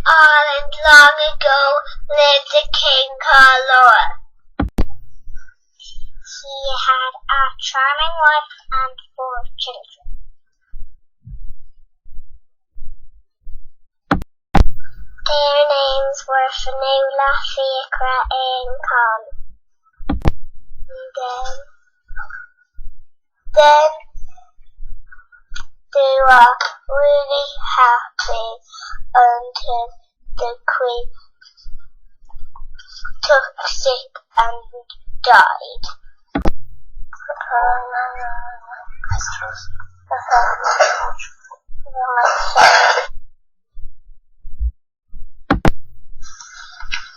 Ireland long ago lived a king called Lir. He had a charming wife and 4 children. Their names were Fionnuala, Fiachra, and Con. Then they were really happy until the queen took sick and died.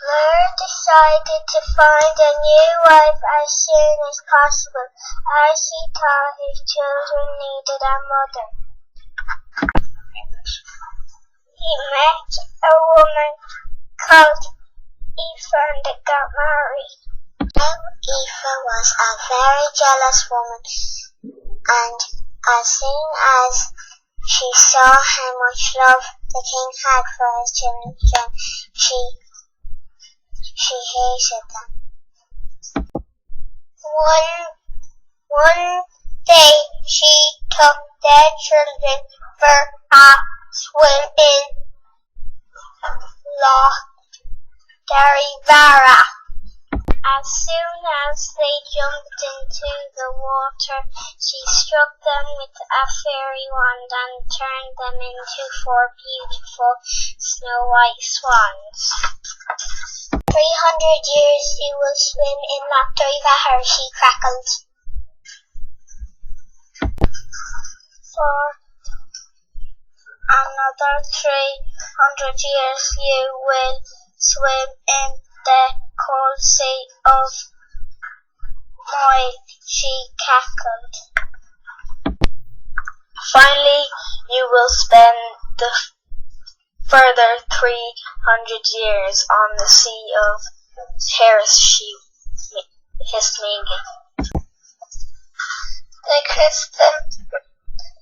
Lir decided to find a new wife as soon as possible, as he thought his children needed a mother. He met a woman called Aoife and they got married. Aoife was a very jealous woman, and as soon as she saw how much love the king had for his children, she hated them. One day she took their children for a swim in Loch Derivara. As soon as they jumped into the water, she struck them with a fairy wand and turned them into 4 beautiful snow-white swans. 300 years you will swim in Loch Derivara, she crackled. For another 300 years you will swim in the cold sea of Moy, she cackled. Finally, you will spend the further 300 years on the sea of Harris, she hissed meanly.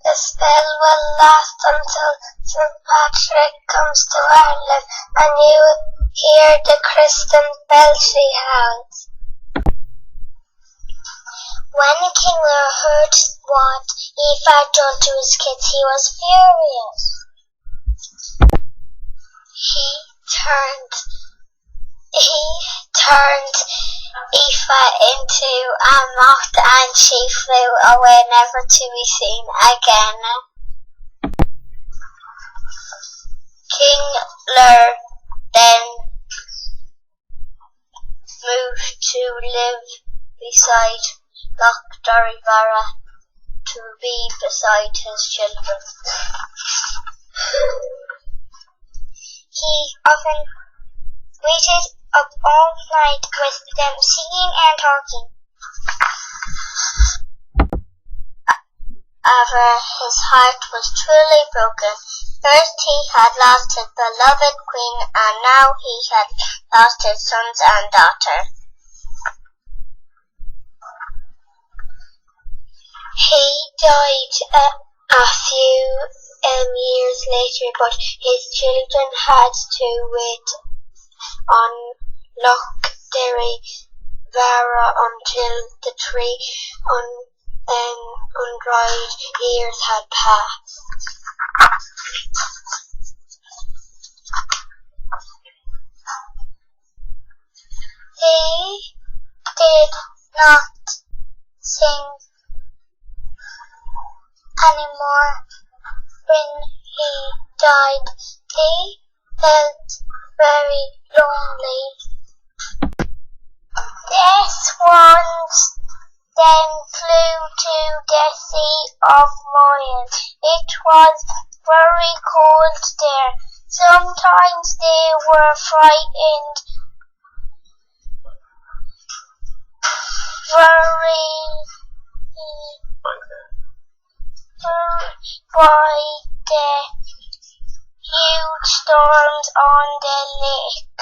The spell will last until St. Patrick comes to Ireland and you hear the christen bell she has. When the king Lir heard what Aoife had done to his kids, he was furious. He turned Aoife into a moth and she flew away never to be seen again. King Lir then moved to live beside Loch Derivara to be beside his children. He often waited up all night with them, singing and talking. However, his heart was truly broken. First he had lost his beloved queen, and now he had lost his sons and daughter. He died a few years later, but his children had to wait on Loch Derivara until the 3 undried years had passed. He did not sing anymore when he died. He felt very lonely. The swans then flew to the sea of Moyle. It was very cold there. Sometimes they were frightened by the huge storms on the lake.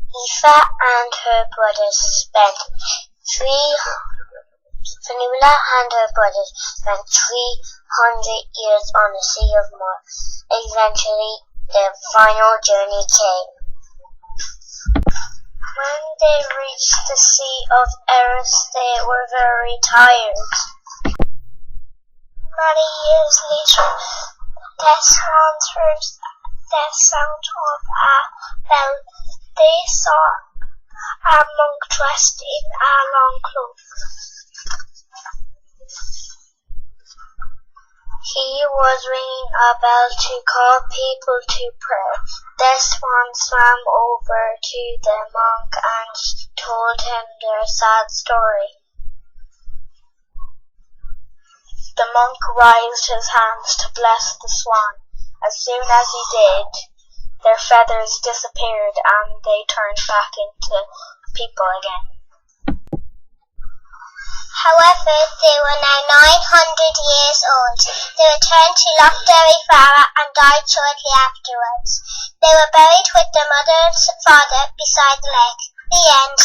Aoife and her brothers spent Fionnuala and her brothers spent 300 years on the Sea of Lir. Eventually, their final journey came. When they reached the Sea of Eris, they were very tired. Many years later, the swans heard the sound of a bell. They saw a monk dressed in a long cloak. He was ringing a bell to call people to pray. The swan swam over to the monk and told him their sad story. The monk raised his hands to bless the swan. As soon as he did, their feathers disappeared and they turned back into people again. However, they were now 900 years old. They returned to Loch and died shortly afterwards. They were buried with their mother and father beside the lake. The end.